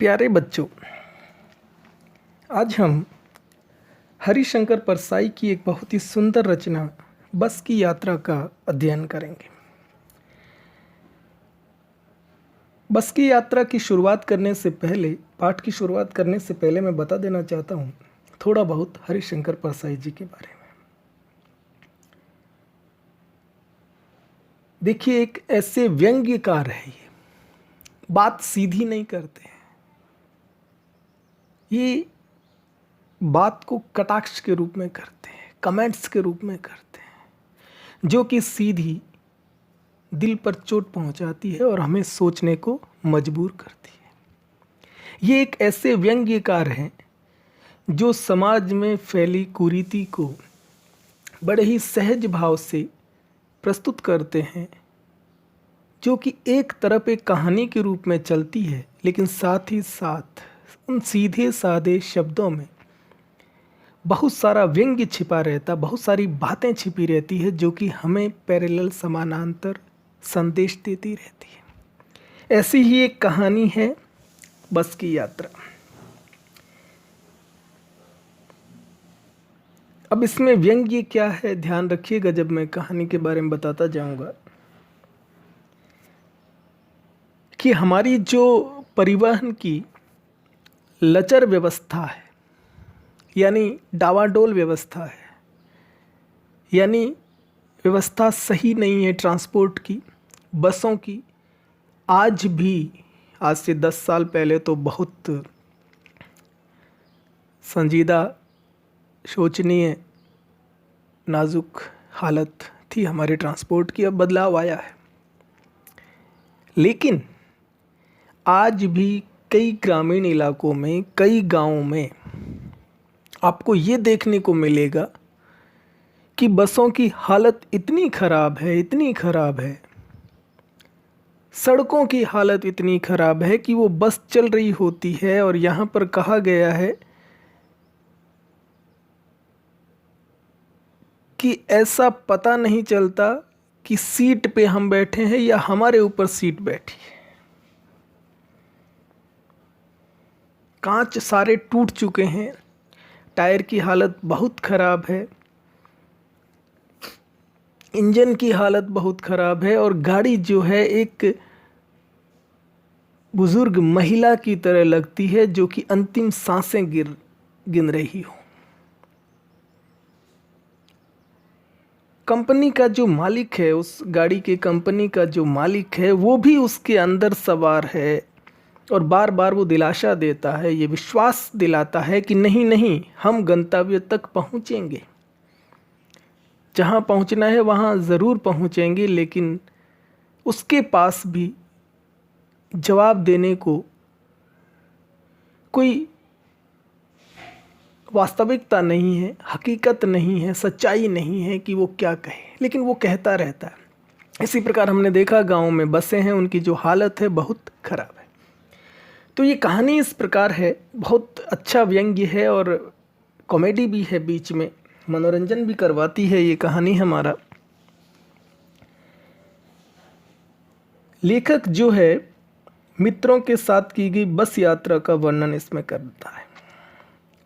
प्यारे बच्चों, आज हम हरिशंकर परसाई की एक बहुत ही सुंदर रचना बस की यात्रा का अध्ययन करेंगे। बस की यात्रा की शुरुआत करने से पहले, पाठ की शुरुआत करने से पहले मैं बता देना चाहता हूँ थोड़ा बहुत हरिशंकर परसाई जी के बारे में। देखिए, एक ऐसे व्यंग्यकार है, ये बात सीधी नहीं करते हैं, ये बात को कटाक्ष के रूप में करते हैं, कमेंट्स के रूप में करते हैं, जो कि सीधी दिल पर चोट पहुंचाती है और हमें सोचने को मजबूर करती है। ये एक ऐसे व्यंग्यकार हैं जो समाज में फैली कुरीति को बड़े ही सहज भाव से प्रस्तुत करते हैं, जो कि एक तरफ एक कहानी के रूप में चलती है, लेकिन साथ ही साथ उन सीधे साधे शब्दों में बहुत सारा व्यंग्य छिपा रहता, बहुत सारी बातें छिपी रहती है, जो कि हमें पैरेलल समानांतर संदेश देती रहती है। ऐसी ही एक कहानी है बस की यात्रा। अब इसमें व्यंग्य क्या है, ध्यान रखिएगा जब मैं कहानी के बारे में बताता जाऊंगा, कि हमारी जो परिवहन की लचर व्यवस्था है, यानी डावाडोल व्यवस्था है, यानी व्यवस्था सही नहीं है ट्रांसपोर्ट की, बसों की। आज से 10 साल पहले तो बहुत संजीदा, शोचनीय, नाजुक हालत थी हमारे ट्रांसपोर्ट की। अब बदलाव आया है, लेकिन आज भी कई ग्रामीण इलाकों में, कई गांवों में आपको ये देखने को मिलेगा कि बसों की हालत इतनी ख़राब है, इतनी ख़राब है, सड़कों की हालत इतनी ख़राब है कि वो बस चल रही होती है और यहाँ पर कहा गया है कि ऐसा पता नहीं चलता कि सीट पे हम बैठे हैं या हमारे ऊपर सीट बैठी है। कांच सारे टूट चुके हैं, टायर की हालत बहुत ख़राब है, इंजन की हालत बहुत ख़राब है, और गाड़ी जो है एक बुज़ुर्ग महिला की तरह लगती है, जो कि अंतिम सांसें गिन रही हो। कंपनी का जो मालिक है, उस गाड़ी के कंपनी का जो मालिक है, वो भी उसके अंदर सवार है और बार बार वो दिलासा देता है, ये विश्वास दिलाता है कि नहीं नहीं, हम गंतव्य तक पहुँचेंगे, जहाँ पहुँचना है वहाँ ज़रूर पहुँचेंगे। लेकिन उसके पास भी जवाब देने को कोई वास्तविकता नहीं है, हकीकत नहीं है, सच्चाई नहीं है कि वो क्या कहे, लेकिन वो कहता रहता है। इसी प्रकार हमने देखा गाँव में बसें हैं, उनकी जो हालत है बहुत ख़राब है। तो ये कहानी इस प्रकार है, बहुत अच्छा व्यंग्य है और कॉमेडी भी है, बीच में मनोरंजन भी करवाती है ये कहानी हमारा। लेखक जो है मित्रों के साथ की गई बस यात्रा का वर्णन इसमें करता है।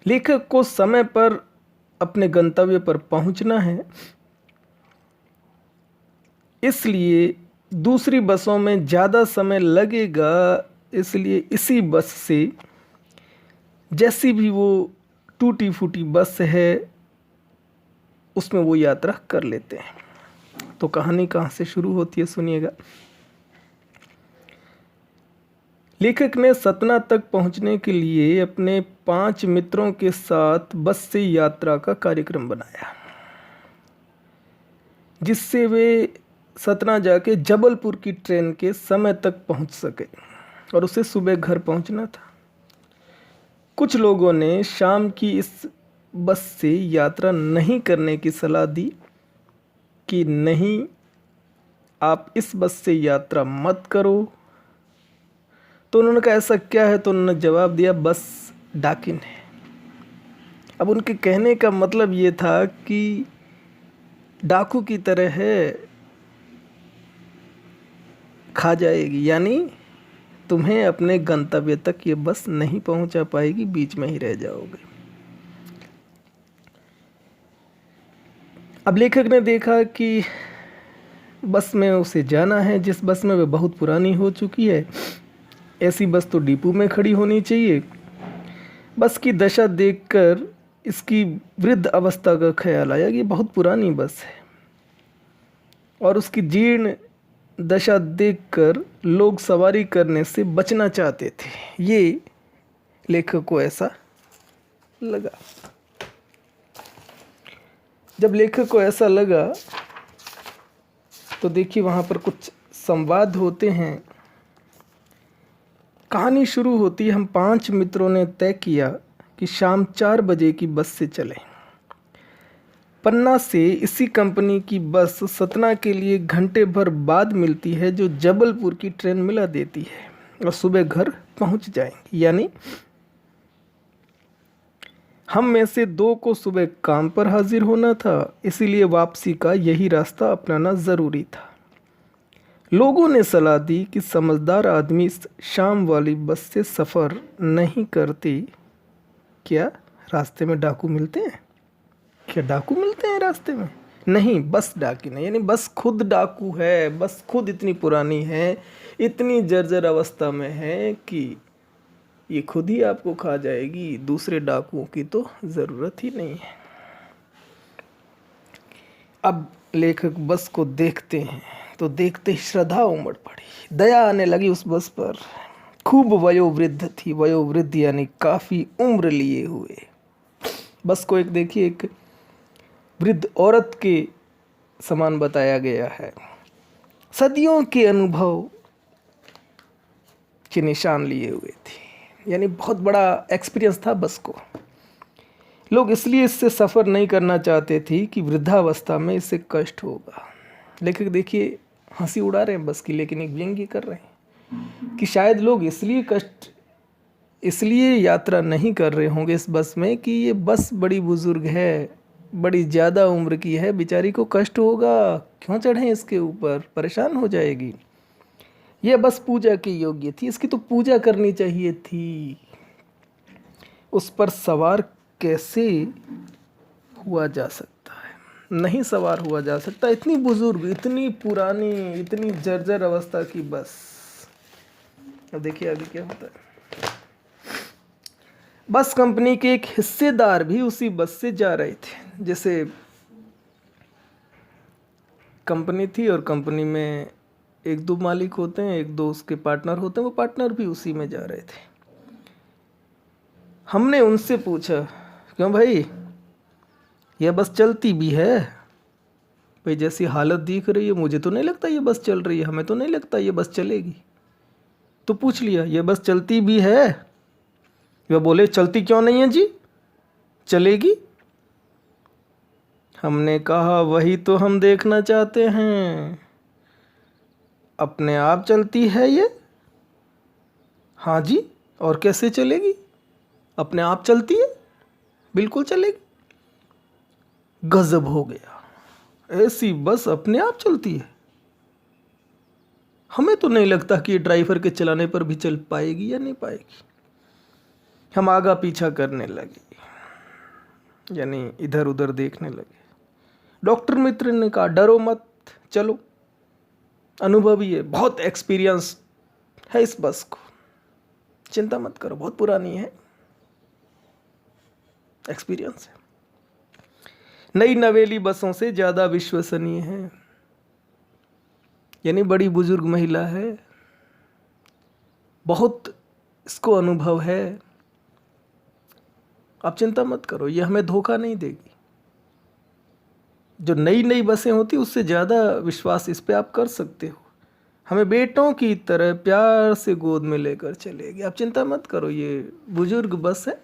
लेखक को समय पर अपने गंतव्य पर पहुंचना है, इसलिए दूसरी बसों में ज़्यादा समय लगेगा, इसलिए इसी बस से, जैसी भी वो टूटी फूटी बस है, उसमें वो यात्रा कर लेते हैं। तो कहानी कहाँ से शुरू होती है सुनिएगा। लेखक ने सतना तक पहुंचने के लिए अपने 5 मित्रों के साथ बस से यात्रा का कार्यक्रम बनाया, जिससे वे सतना जाके जबलपुर की ट्रेन के समय तक पहुंच सके, और उसे सुबह घर पहुंचना था। कुछ लोगों ने शाम की इस बस से यात्रा नहीं करने की सलाह दी कि नहीं, आप इस बस से यात्रा मत करो। तो उन्होंने कहा ऐसा क्या है, तो उन्होंने जवाब दिया बस डाकिन है। अब उनके कहने का मतलब ये था कि डाकू की तरह है, खा जाएगी, यानी तुम्हें अपने गंतव्य तक ये बस नहीं पहुंचा पाएगी, बीच में ही रह जाओगे। अब लेखक ने देखा कि बस में उसे जाना है, जिस बस में वह बहुत पुरानी हो चुकी है, ऐसी बस तो डिपो में खड़ी होनी चाहिए। बस की दशा देखकर इसकी वृद्ध अवस्था का ख्याल आया कि बहुत पुरानी बस है, और उसकी जीर्ण दशा देखकर लोग सवारी करने से बचना चाहते थे। ये लेखक को ऐसा लगा। जब लेखक को ऐसा लगा तो देखिए वहाँ पर कुछ संवाद होते हैं। कहानी शुरू होती है, हम 5 मित्रों ने तय किया कि शाम 4 बजे की बस से चलें। पन्ना से इसी कंपनी की बस सतना के लिए घंटे भर बाद मिलती है, जो जबलपुर की ट्रेन मिला देती है, और सुबह घर पहुंच जाएंगे। यानी हम में से 2 को सुबह काम पर हाजिर होना था, इसीलिए वापसी का यही रास्ता अपनाना ज़रूरी था। लोगों ने सलाह दी कि समझदार आदमी शाम वाली बस से सफ़र नहीं करते। क्या रास्ते में डाकू मिलते हैं? क्या डाकू मिलते हैं रास्ते में? नहीं, बस डाकी नहीं, यानी बस खुद डाकू है। बस खुद इतनी पुरानी है, इतनी जर्जर अवस्था में है कि ये खुद ही आपको खा जाएगी। दूसरे डाकुओं की तो ज़रूरत ही नहीं है। अब लेखक बस को देखते हैं तो देखते ही श्रद्धा उमड़ पड़ी, दया आने लगी उस बस पर। खूब वयोवृद्ध थी, वयोवृद्ध यानी काफ़ी उम्र लिए हुए। बस को एक देखिए, एक वृद्ध औरत के समान बताया गया है। सदियों के अनुभव के निशान लिए हुए थे, यानी बहुत बड़ा एक्सपीरियंस था बस को। लोग इसलिए इससे सफ़र नहीं करना चाहते थे कि वृद्धावस्था में इससे कष्ट होगा। लेकिन देखिए हंसी उड़ा रहे हैं बस की, लेकिन एक व्यंग्य कर रहे हैं कि शायद लोग इसलिए यात्रा नहीं कर रहे होंगे इस बस में कि ये बस बड़ी बुजुर्ग है, बड़ी ज़्यादा उम्र की है, बेचारी को कष्ट होगा, क्यों चढ़ें इसके ऊपर, परेशान हो जाएगी। यह बस पूजा के योग्य थी, इसकी तो पूजा करनी चाहिए थी। उस पर सवार कैसे हुआ जा सकता है? नहीं सवार हुआ जा सकता। इतनी बुजुर्ग, इतनी पुरानी, इतनी जर्जर अवस्था की बस। अब देखिए आगे क्या होता है। बस कंपनी के एक हिस्सेदार भी उसी बस से जा रहे थे। जैसे कंपनी थी और कंपनी में 1-2 मालिक होते हैं, 1-2 उसके पार्टनर होते हैं, वो पार्टनर भी उसी में जा रहे थे। हमने उनसे पूछा, क्यों भाई यह बस चलती भी है? भाई जैसी हालत दिख रही है मुझे तो नहीं लगता ये बस चल रही है, हमें तो नहीं लगता ये बस चलेगी। तो पूछ लिया, ये बस चलती भी है? वह बोले, चलती क्यों नहीं है जी, चलेगी। हमने कहा, वही तो हम देखना चाहते हैं। अपने आप चलती है ये? हाँ जी, और कैसे चलेगी? अपने आप चलती है, बिल्कुल चलेगी। गजब हो गया, ऐसी बस अपने आप चलती है? हमें तो नहीं लगता कि ये ड्राइवर के चलाने पर भी चल पाएगी या नहीं पाएगी। हम आगा पीछा करने लगे, यानी इधर उधर देखने लगे। डॉक्टर मित्र ने कहा, डरो मत, चलो, अनुभवी है, बहुत एक्सपीरियंस है इस बस को, चिंता मत करो, बहुत पुरानी है, एक्सपीरियंस है, नई नवेली बसों से ज़्यादा विश्वसनीय है, यानी बड़ी बुजुर्ग महिला है, बहुत इसको अनुभव है, आप चिंता मत करो, ये हमें धोखा नहीं देगी। जो नई नई बसें होती उससे ज़्यादा विश्वास इस पे आप कर सकते हो, हमें बेटों की तरह प्यार से गोद में लेकर चलेगी, आप चिंता मत करो, ये बुजुर्ग बस है,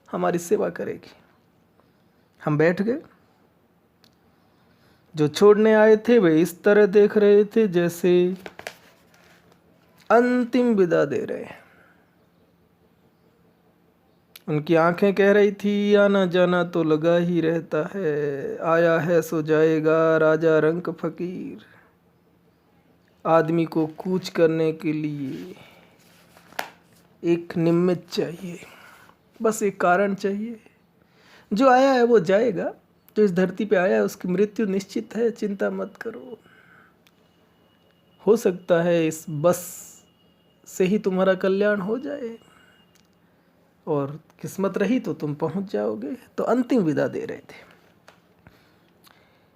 हमारी सेवा करेगी। हम बैठ गए। जो छोड़ने आए थे वे इस तरह देख रहे थे जैसे अंतिम विदा दे रहे हैं। उनकी आंखें कह रही थी, आना जाना तो लगा ही रहता है, आया है सो जाएगा, राजा रंक फकीर। आदमी को कूच करने के लिए एक निमित्त चाहिए, बस एक कारण चाहिए। जो आया है वो जाएगा, जो इस धरती पे आया है उसकी मृत्यु निश्चित है, चिंता मत करो। हो सकता है इस बस से ही तुम्हारा कल्याण हो जाए, और किस्मत रही तो तुम पहुंच जाओगे। तो अंतिम विदा दे रहे थे,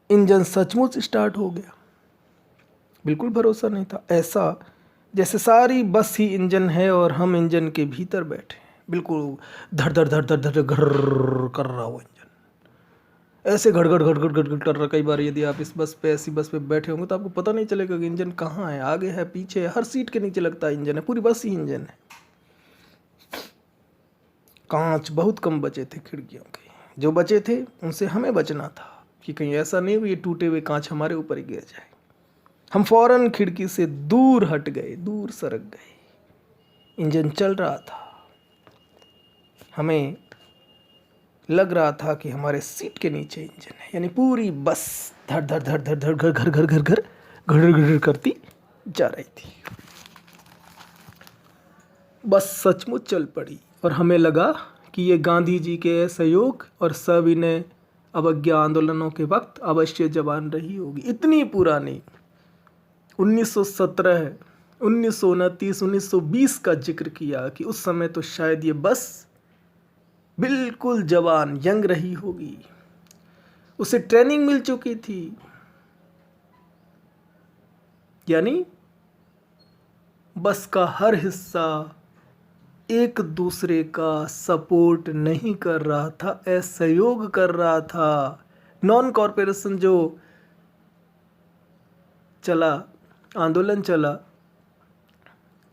इंजन सचमुच स्टार्ट हो गया। बिल्कुल भरोसा नहीं था, ऐसा जैसे सारी बस ही इंजन है और हम इंजन के भीतर बैठे हैं। बिल्कुल धड़ धड़ धड़ धड़ धड़ घर कर रहा हो इंजन, ऐसे घड़ घड़ घड़ घड़ घड़ घड़ कर रहा। कई बार यदि आप इस बस पे, ऐसी बस पे बैठे होंगे तो आपको पता नहीं चलेगा कि इंजन कहाँ है, आगे है पीछे है, हर सीट के नीचे लगता है इंजन है, पूरी बस ही इंजन है। कांच बहुत कम बचे थे खिड़कियों के, जो बचे थे उनसे हमें बचना था कि कहीं ऐसा नहीं हो ये टूटे हुए कांच हमारे ऊपर ही गिर जाए। हम फौरन खिड़की से दूर हट गए, दूर सरक गए। इंजन चल रहा था, हमें लग रहा था कि हमारे सीट के नीचे इंजन है, यानी पूरी बस धड़ धड़ धड़ धड़ धड़ घर घर घर घर घर घड़ घड़ करती जा रही थी। बस सचमुच चल पड़ी और हमें लगा कि ये गांधी जी के असहयोग और सविनय अवज्ञा आंदोलनों के वक्त अवश्य जवान रही होगी। इतनी पुरानी 1917, 1929, 1920 का जिक्र किया कि उस समय तो शायद ये बस बिल्कुल जवान यंग रही होगी, उसे ट्रेनिंग मिल चुकी थी। यानी बस का हर हिस्सा एक दूसरे का सपोर्ट नहीं कर रहा था, असहयोग कर रहा था। नॉन कॉरपोरेशन जो चला, आंदोलन चला,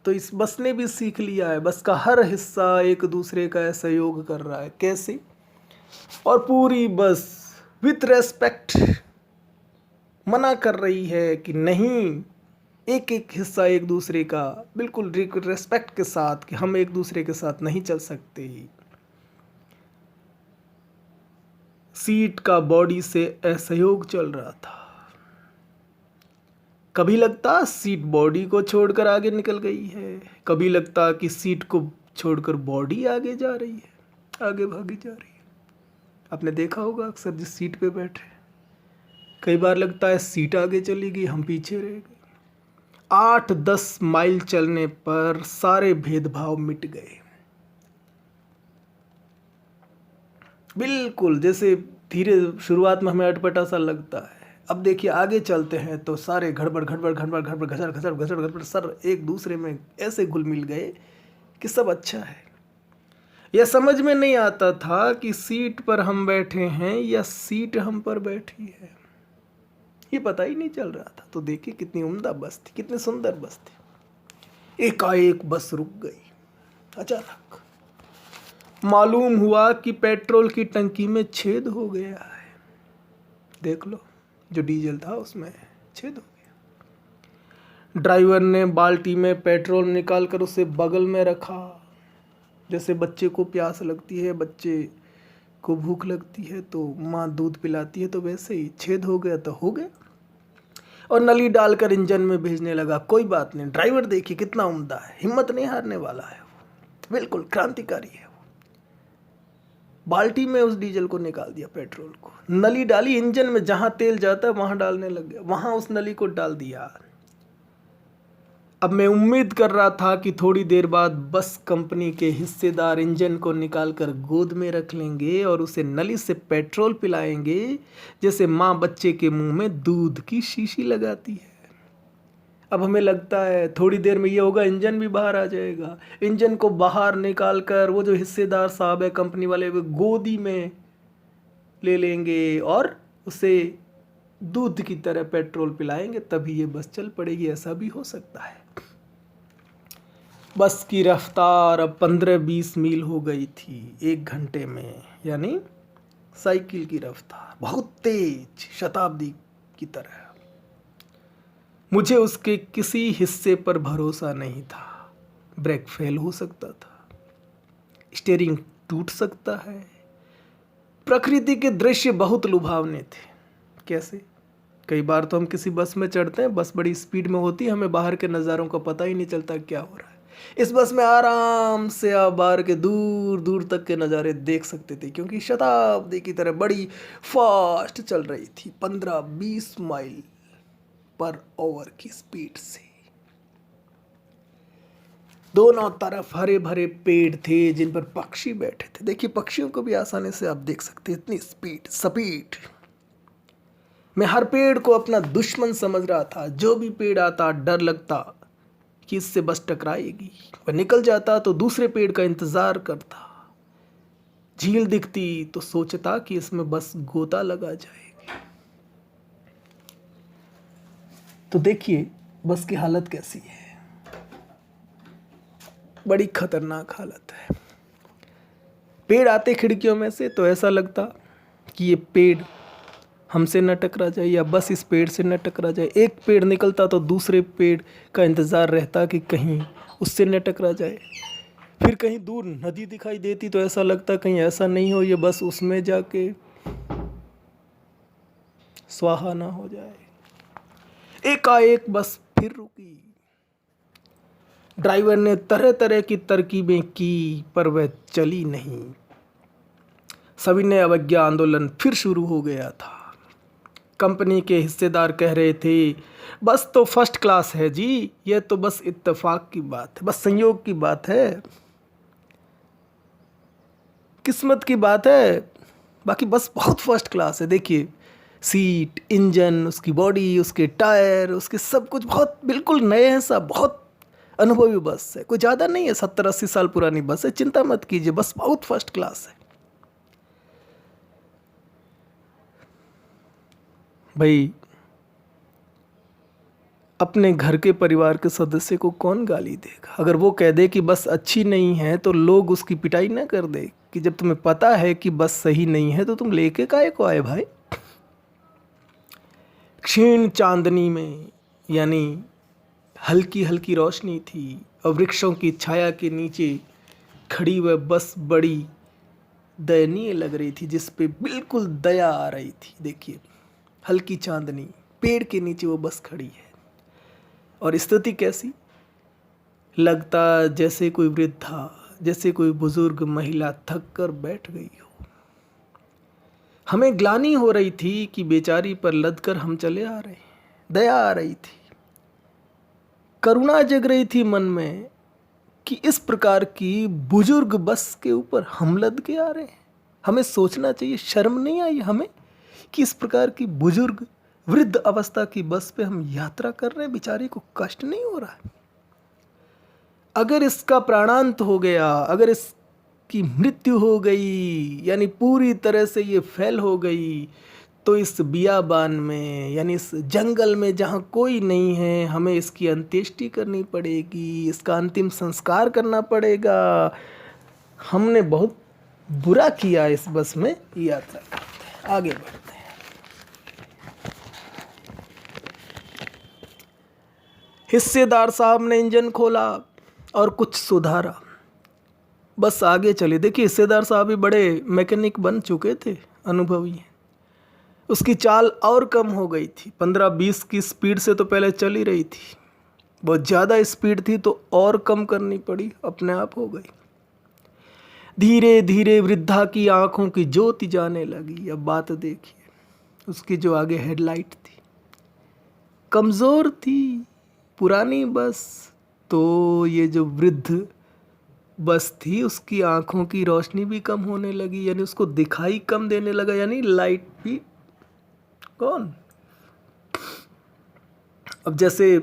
तो इस बस ने भी सीख लिया है, बस का हर हिस्सा एक दूसरे का सहयोग कर रहा है। कैसे? और पूरी बस विथ रेस्पेक्ट मना कर रही है कि नहीं, एक एक हिस्सा एक दूसरे का बिल्कुल रेस्पेक्ट के साथ, कि हम एक दूसरे के साथ नहीं चल सकते। सीट का बॉडी से असहयोग चल रहा था। कभी लगता सीट बॉडी को छोड़कर आगे निकल गई है, कभी लगता कि सीट को छोड़कर बॉडी आगे जा रही है, आगे भागी जा रही है। आपने देखा होगा अक्सर जिस सीट पे बैठे, कई बार लगता है सीट आगे चली गई, हम पीछे रह गए। 8-10 माइल चलने पर सारे भेदभाव मिट गए। बिल्कुल जैसे धीरे शुरुआत में हमें अटपटा सा लगता है, अब देखिए आगे चलते हैं तो सारे गड़बड़ गड़बड़ गड़बड़ गड़बड़ घसड़ घसड़ घसड़ घसड़ सर एक दूसरे में ऐसे घुल मिल गए कि सब अच्छा है। यह समझ में नहीं आता था कि सीट पर हम बैठे हैं या सीट हम पर बैठी है, ये पता ही नहीं चल रहा था। तो देखिए कितनी उम्दा बस थी, कितनी सुंदर बस थी। एकाएक बस रुक गई। अचानक मालूम हुआ कि पेट्रोल की टंकी में छेद हो गया है। देख लो, जो डीजल था उसमें छेद हो गया। ड्राइवर ने बाल्टी में पेट्रोल निकालकर उसे बगल में रखा, जैसे बच्चे को प्यास लगती है, बच्चे को भूख लगती है तो माँ दूध पिलाती है, तो वैसे ही छेद हो गया तो हो गया। और नली डालकर इंजन में भेजने लगा। कोई बात नहीं, ड्राइवर देखिए कितना उम्दा है, हिम्मत नहीं हारने वाला है, वो बिल्कुल क्रांतिकारी है। बाल्टी में उस डीजल को निकाल दिया, पेट्रोल को, नली डाली इंजन में, जहां तेल जाता है वहां डालने लग गया, वहां उस नली को डाल दिया। अब मैं उम्मीद कर रहा था कि थोड़ी देर बाद बस कंपनी के हिस्सेदार इंजन को निकालकर गोद में रख लेंगे और उसे नली से पेट्रोल पिलाएंगे, जैसे माँ बच्चे के मुंह में दूध की शीशी लगाती है। अब हमें लगता है थोड़ी देर में ये होगा, इंजन भी बाहर आ जाएगा। इंजन को बाहर निकाल कर वो जो हिस्सेदार साहब है कंपनी वाले, वो गोदी में ले लेंगे और उसे दूध की तरह पेट्रोल पिलाएंगे, तभी ये बस चल पड़ेगी। ऐसा भी हो सकता है। बस की रफ्तार अब 15-20 मील हो गई थी 1 घंटे में, यानी साइकिल की रफ्तार, बहुत तेज, शताब्दी की तरह। मुझे उसके किसी हिस्से पर भरोसा नहीं था। ब्रेक फेल हो सकता था, स्टीयरिंग टूट सकता है। प्रकृति के दृश्य बहुत लुभावने थे। कैसे? कई बार तो हम किसी बस में चढ़ते हैं, बस बड़ी स्पीड में होती है, हमें बाहर के नज़ारों का पता ही नहीं चलता क्या हो रहा है। इस बस में आराम से आप बाहर के दूर दूर तक के नज़ारे देख सकते थे, क्योंकि शताब्दी की तरह बड़ी फास्ट चल रही थी, 15-20 माइल पर आवर की स्पीड से। दोनों तरफ हरे भरे पेड़ थे जिन पर पक्षी बैठे थे। देखिए, पक्षियों को भी आसानी से आप देख सकते हैं, इतनी स्पीड। मैं हर पेड़ को अपना दुश्मन समझ रहा था। जो भी पेड़ आता डर लगता कि इससे बस टकराएगी। वह निकल जाता तो दूसरे पेड़ का इंतजार करता। झील दिखती तो सोचता कि इसमें बस गोता लगा जाएगी। तो देखिए बस की हालत कैसी है, बड़ी खतरनाक हालत है। पेड़ आते खिड़कियों में से तो ऐसा लगता कि ये पेड़ हमसे न टकरा जाए या बस इस पेड़ से न टकरा जाए। एक पेड़ निकलता तो दूसरे पेड़ का इंतज़ार रहता कि कहीं उससे न टकरा जाए। फिर कहीं दूर नदी दिखाई देती तो ऐसा लगता कहीं ऐसा नहीं हो ये बस उसमें जाके स्वाहा ना हो जाए। एकाएक बस फिर रुकी। ड्राइवर ने तरह तरह की तरकीबें की पर वह चली नहीं। सविनय अवज्ञा आंदोलन फिर शुरू हो गया था। कंपनी के हिस्सेदार कह रहे थे बस तो फर्स्ट क्लास है जी, यह तो बस इत्तेफाक की बात है, बस संयोग की बात है, किस्मत की बात है, बाकी बस बहुत फर्स्ट क्लास है। देखिए सीट, इंजन, उसकी बॉडी, उसके टायर, उसके सब कुछ बहुत बिल्कुल नए हैं सब, बहुत अनुभवी बस है, कोई ज़्यादा नहीं है, 70-80 साल पुरानी बस है, चिंता मत कीजिए, बस बहुत फर्स्ट क्लास है। भाई अपने घर के परिवार के सदस्य को कौन गाली देगा? अगर वो कह दे कि बस अच्छी नहीं है तो लोग उसकी पिटाई ना कर दे कि जब तुम्हें पता है कि बस सही नहीं है तो तुम लेके काहे को आए भाई? क्षीण चांदनी में, यानी हल्की हल्की रोशनी थी और वृक्षों की छाया के नीचे खड़ी वह बस बड़ी दयनीय लग रही थी, जिस पे बिल्कुल दया आ रही थी। देखिए हल्की चांदनी, पेड़ के नीचे वो बस खड़ी है और स्थिति कैसी लगता, जैसे कोई वृद्धा, जैसे कोई बुजुर्ग महिला थक कर बैठ गई हो। हमें ग्लानि हो रही थी कि बेचारी पर लद कर हम चले आ रहे हैं, दया आ रही थी, करुणा जग रही थी मन में कि इस प्रकार की बुजुर्ग बस के ऊपर हम लद के आ रहे हैं। हमें सोचना चाहिए, शर्म नहीं आई हमें कि इस प्रकार की बुजुर्ग वृद्ध अवस्था की बस पे हम यात्रा कर रहे हैं, बेचारी को कष्ट नहीं हो रहा है? अगर इसका प्राणांत हो गया, अगर इसकी मृत्यु हो गई, यानी पूरी तरह से ये फेल हो गई, तो इस बियाबान में, यानी इस जंगल में जहाँ कोई नहीं है, हमें इसकी अंत्येष्टि करनी पड़ेगी, इसका अंतिम संस्कार करना पड़ेगा। हमने बहुत बुरा किया इस बस में यात्रा करते हैं। आगे बढ़ते हैं। हिस्सेदार साहब ने इंजन खोला और कुछ सुधारा, बस आगे चले। देखिए हिस्सेदार साहब भी बड़े मैकेनिक बन चुके थे, अनुभवी हैं। उसकी चाल और कम हो गई थी, 15-20 की स्पीड से तो पहले चल ही रही थी, बहुत ज़्यादा स्पीड थी तो और कम करनी पड़ी, अपने आप हो गई। धीरे धीरे वृद्धा की आंखों की ज्योति जाने लगी। अब बात देखिए, उसकी जो आगे हेडलाइट थी कमज़ोर थी, पुरानी बस, तो ये जो वृद्ध बस थी उसकी आंखों की रोशनी भी कम होने लगी, यानी उसको दिखाई कम देने लगा, यानी लाइट भी कौन। अब जैसे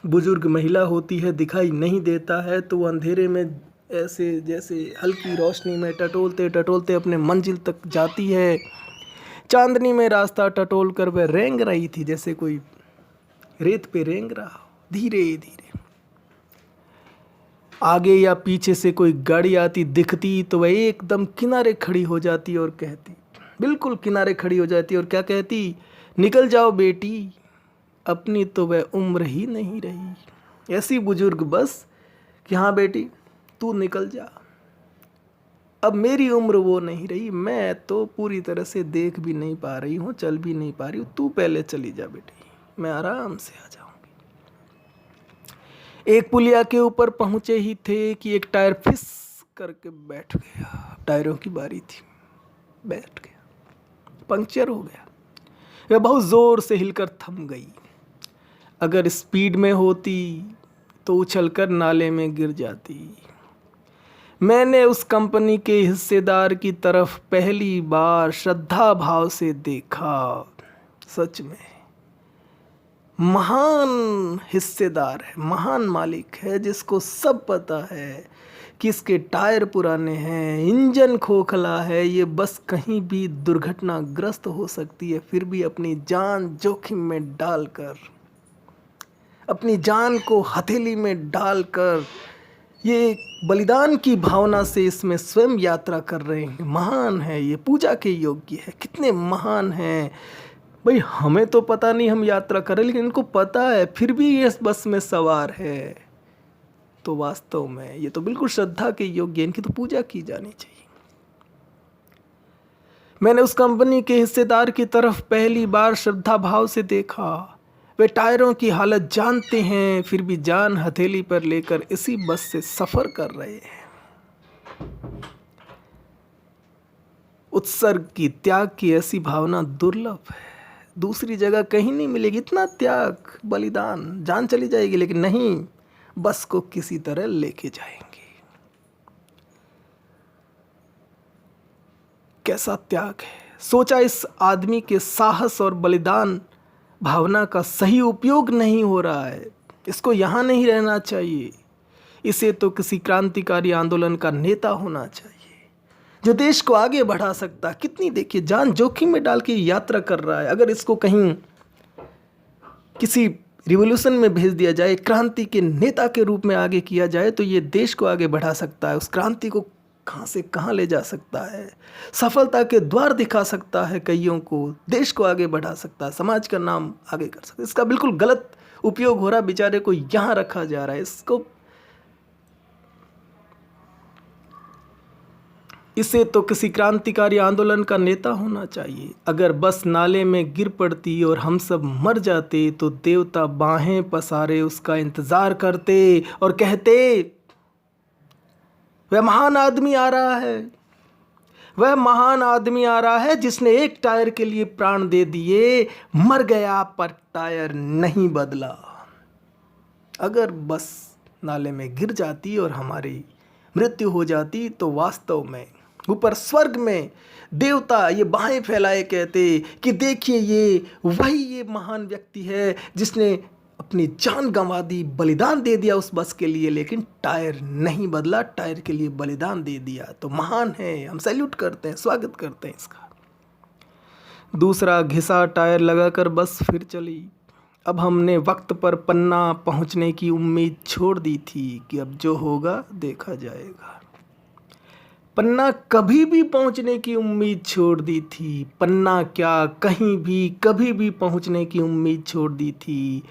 बुजुर्ग महिला होती है, दिखाई नहीं देता है तो वो अंधेरे में ऐसे जैसे हल्की रोशनी में टटोलते टटोलते अपने मंजिल तक जाती है। चांदनी में रास्ता टटोल कर वह रेंग रही थी, जैसे कोई रेत पे रेंग रहा हो। धीरे धीरे आगे या पीछे से कोई गाड़ी आती दिखती तो वह एकदम किनारे खड़ी हो जाती और कहती, बिल्कुल किनारे खड़ी हो जाती और क्या कहती, निकल जाओ बेटी, अपनी तो वह उम्र ही नहीं रही। ऐसी बुजुर्ग बस कि हाँ बेटी तू निकल जा, अब मेरी उम्र वो नहीं रही, मैं तो पूरी तरह से देख भी नहीं पा रही हूँ, चल भी नहीं पा रही हूँ, तू पहले चली जा बेटी, मैं आराम से आ जाऊँगी। एक पुलिया के ऊपर पहुंचे ही थे कि एक टायर फिस करके बैठ गया। टायरों की बारी थी, बैठ गया, पंक्चर हो गया। वह बहुत जोर से हिलकर थम गई। अगर स्पीड में होती तो उछलकर नाले में गिर जाती। मैंने उस कंपनी के हिस्सेदार की तरफ पहली बार श्रद्धा भाव से देखा। सच में महान हिस्सेदार है, महान मालिक है, जिसको सब पता है कि इसके टायर पुराने हैं, इंजन खोखला है, ये बस कहीं भी दुर्घटनाग्रस्त हो सकती है, फिर भी अपनी जान जोखिम में डालकर, अपनी जान को हथेली में डालकर, ये बलिदान की भावना से इसमें स्वयं यात्रा कर रहे हैं। महान है, ये पूजा के योग्य है। कितने महान हैं भाई। हमें तो पता नहीं हम यात्रा करें, लेकिन इनको पता है, फिर भी ये इस बस में सवार है। तो वास्तव में ये तो बिल्कुल श्रद्धा के योग्य, इनकी तो पूजा की जानी चाहिए। मैंने उस कंपनी के हिस्सेदार की तरफ पहली बार श्रद्धा भाव से देखा। वे टायरों की हालत जानते हैं, फिर भी जान हथेली पर लेकर इसी बस से सफर कर रहे हैं। उत्सर्ग की, त्याग की ऐसी भावना दुर्लभ है, दूसरी जगह कहीं नहीं मिलेगी। इतना त्याग, बलिदान, जान चली जाएगी, लेकिन नहीं, बस को किसी तरह लेके जाएंगे। कैसा त्याग है। सोचा इस आदमी के साहस और बलिदान भावना का सही उपयोग नहीं हो रहा है, इसको यहाँ नहीं रहना चाहिए। इसे तो किसी क्रांतिकारी आंदोलन का नेता होना चाहिए, जो देश को आगे बढ़ा सकता। कितनी देखिए जान जोखिम में डाल के यात्रा कर रहा है। अगर इसको कहीं किसी रिवॉल्यूशन में भेज दिया जाए, क्रांति के नेता के रूप में आगे किया जाए, तो ये देश को आगे बढ़ा सकता है। उस क्रांति को कहाँ से कहाँ ले जा सकता है, सफलता के द्वार दिखा सकता है कईयों को, देश को आगे बढ़ा सकता है, समाज का नाम आगे कर सकता है। इसका बिल्कुल गलत उपयोग हो रहा, बेचारे को यहाँ रखा जा रहा है। इसे तो किसी क्रांतिकारी आंदोलन का नेता होना चाहिए। अगर बस नाले में गिर पड़ती और हम सब मर जाते, तो देवता बाहें पसारे उसका इंतजार करते और कहते, वह महान आदमी आ रहा है, वह महान आदमी आ रहा है जिसने एक टायर के लिए प्राण दे दिए, मर गया पर टायर नहीं बदला। अगर बस नाले में गिर जाती और हमारी मृत्यु हो जाती, तो वास्तव में ऊपर स्वर्ग में देवता ये बाहें फैलाए कहते कि देखिए ये महान व्यक्ति है जिसने अपनी जान गंवा दी, बलिदान दे दिया उस बस के लिए, लेकिन टायर नहीं बदला, टायर के लिए बलिदान दे दिया। तो महान है, हम सैल्यूट करते हैं, स्वागत करते हैं इसका। दूसरा घिसा टायर लगाकर बस फिर चली। अब हमने वक्त पर पन्ना पहुंचने की उम्मीद छोड़ दी थी कि अब जो होगा देखा जाएगा। पन्ना कभी भी पहुंचने की उम्मीद छोड़ दी थी। पन्ना क्या, कहीं भी कभी भी पहुंचने की उम्मीद छोड़ दी थी।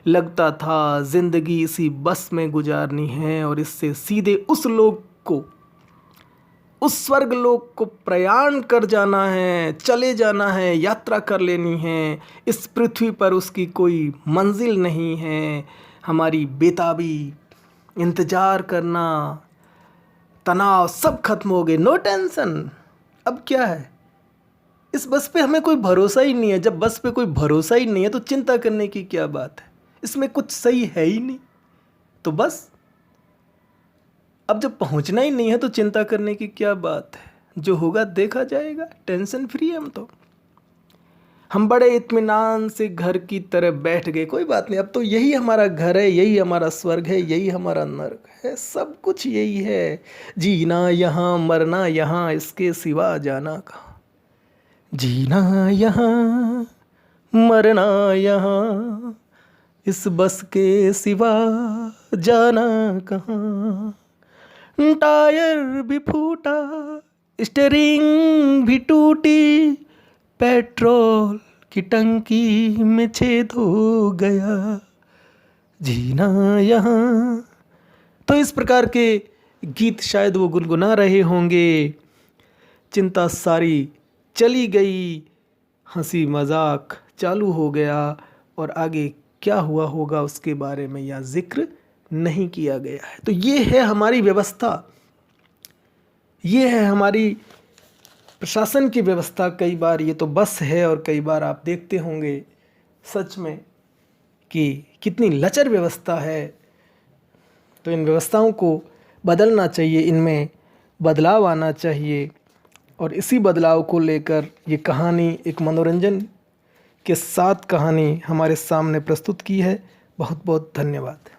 लगता था जिंदगी इसी बस में गुजारनी है और इससे सीधे उस लोक को, उस स्वर्ग लोक को प्रयाण कर जाना है, चले जाना है, यात्रा कर लेनी है। इस पृथ्वी पर उसकी कोई मंजिल नहीं है। हमारी बेताबी, इंतजार करना, तनाव सब खत्म हो गए, नो टेंशन। अब क्या है, इस बस पे हमें कोई भरोसा ही नहीं है। जब बस पे कोई भरोसा ही नहीं है तो चिंता करने की क्या बात है, इसमें कुछ सही है ही नहीं। तो बस अब जब पहुंचना ही नहीं है तो चिंता करने की क्या बात है, जो होगा देखा जाएगा, टेंशन फ्री है हम बड़े इत्मीनान से घर की तरह बैठ गए। कोई बात नहीं, अब तो यही हमारा घर है, यही हमारा स्वर्ग है, यही हमारा नर्क है, सब कुछ यही है। जीना यहाँ, मरना यहाँ, इसके सिवा जाना कहाँ। जीना यहाँ, मरना यहाँ, इस बस के सिवा जाना कहाँ। टायर भी फूटा, स्टीयरिंग भी टूटी, पेट्रोल की टंकी में छेद हो गया, जीना यहाँ। तो इस प्रकार के गीत शायद वो गुनगुना रहे होंगे। चिंता सारी चली गई, हंसी मजाक चालू हो गया और आगे क्या हुआ होगा उसके बारे में यहाँ जिक्र नहीं किया गया है। तो ये है हमारी व्यवस्था, ये है हमारी प्रशासन की व्यवस्था। कई बार ये तो बस है और कई बार आप देखते होंगे सच में कि कितनी लचर व्यवस्था है। तो इन व्यवस्थाओं को बदलना चाहिए, इनमें बदलाव आना चाहिए। और इसी बदलाव को लेकर ये कहानी एक मनोरंजन के साथ कहानी हमारे सामने प्रस्तुत की है। बहुत बहुत धन्यवाद।